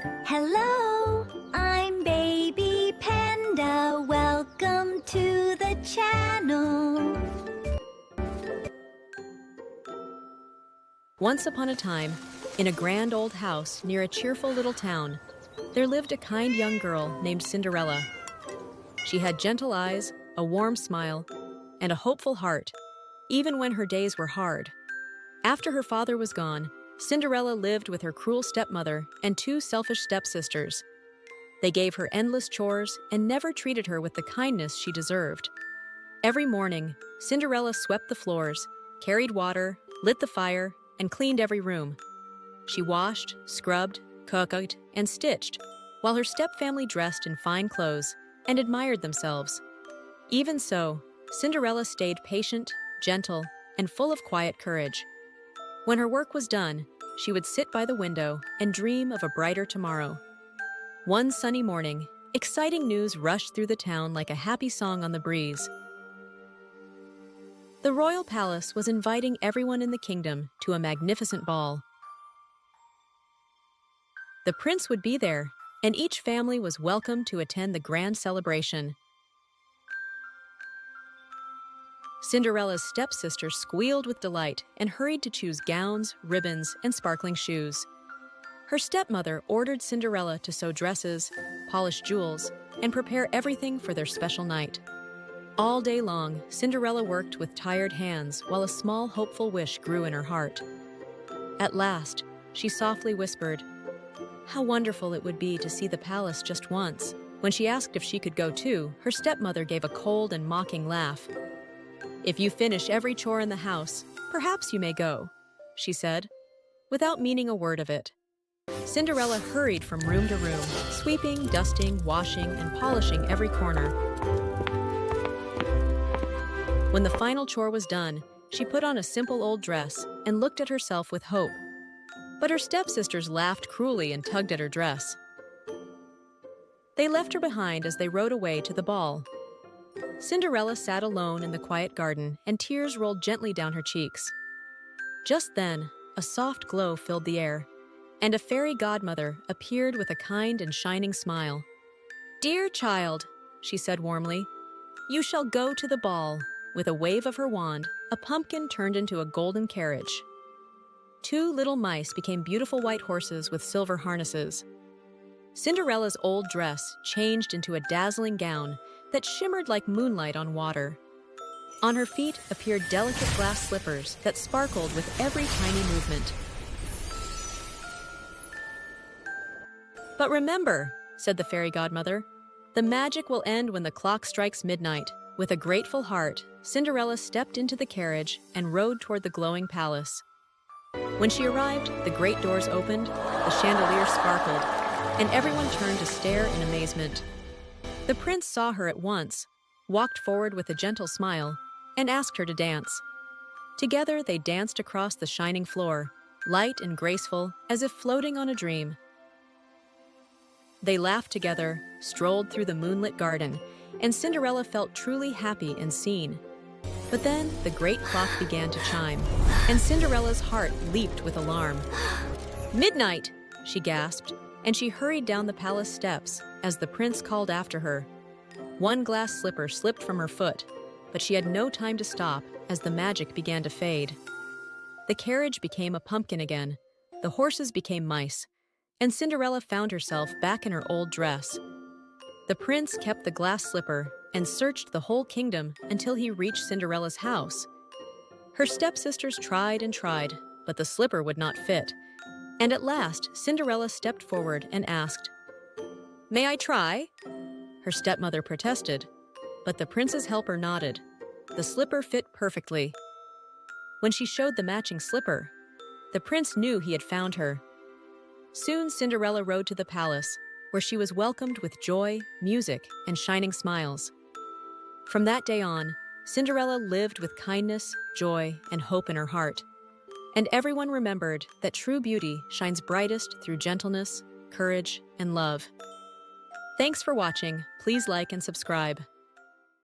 Hello, I'm Baby Panda. Welcome to the channel. Once upon a time, in a grand old house near a cheerful little town, there lived a kind young girl named Cinderella. She had gentle eyes, a warm smile, and a hopeful heart, even when her days were hard. After her father was gone, Cinderella lived with her cruel stepmother and two selfish stepsisters. They gave her endless chores and never treated her with the kindness she deserved. Every morning, Cinderella swept the floors, carried water, lit the fire, and cleaned every room. She washed, scrubbed, cooked, and stitched, while her stepfamily dressed in fine clothes and admired themselves. Even so, Cinderella stayed patient, gentle, and full of quiet courage. When her work was done, she would sit by the window and dream of a brighter tomorrow. One sunny morning, exciting news rushed through the town like a happy song on the breeze. The royal palace was inviting everyone in the kingdom to a magnificent ball. The prince would be there, and each family was welcome to attend the grand celebration. Cinderella's stepsister squealed with delight and hurried to choose gowns, ribbons, and sparkling shoes. Her stepmother ordered Cinderella to sew dresses, polish jewels, and prepare everything for their special night. All day long, Cinderella worked with tired hands while a small, hopeful wish grew in her heart. At last, she softly whispered, "How wonderful it would be to see the palace just once." When she asked if she could go too, her stepmother gave a cold and mocking laugh. "If you finish every chore in the house, perhaps you may go," she said, without meaning a word of it. Cinderella hurried from room to room, sweeping, dusting, washing, and polishing every corner. When the final chore was done, she put on a simple old dress and looked at herself with hope. But her stepsisters laughed cruelly and tugged at her dress. They left her behind as they rode away to the ball. Cinderella sat alone in the quiet garden, and tears rolled gently down her cheeks. Just then, a soft glow filled the air, and a fairy godmother appeared with a kind and shining smile. "Dear child," she said warmly, "you shall go to the ball." With a wave of her wand, a pumpkin turned into a golden carriage. Two little mice became beautiful white horses with silver harnesses. Cinderella's old dress changed into a dazzling gown that shimmered like moonlight on water. On her feet appeared delicate glass slippers that sparkled with every tiny movement. "But remember," said the fairy godmother, "the magic will end when the clock strikes midnight." With a grateful heart, Cinderella stepped into the carriage and rode toward the glowing palace. When she arrived, the great doors opened, the chandeliers sparkled, and everyone turned to stare in amazement. The prince saw her at once, walked forward with a gentle smile, and asked her to dance. Together, they danced across the shining floor, light and graceful, as if floating on a dream. They laughed together, strolled through the moonlit garden, and Cinderella felt truly happy and seen. But then, the great clock began to chime, and Cinderella's heart leaped with alarm. "Midnight!" she gasped, and she hurried down the palace steps as the prince called after her. One glass slipper slipped from her foot, but she had no time to stop as the magic began to fade. The carriage became a pumpkin again, the horses became mice, and Cinderella found herself back in her old dress. The prince kept the glass slipper and searched the whole kingdom until he reached Cinderella's house. Her stepsisters tried and tried, but the slipper would not fit. And at last, Cinderella stepped forward and asked, "May I try?" Her stepmother protested, but the prince's helper nodded. The slipper fit perfectly. When she showed the matching slipper, the prince knew he had found her. Soon Cinderella rode to the palace, where she was welcomed with joy, music, and shining smiles. From that day on, Cinderella lived with kindness, joy, and hope in her heart. And everyone remembered that true beauty shines brightest through gentleness, courage, and love. Thanks for watching. Please like and subscribe.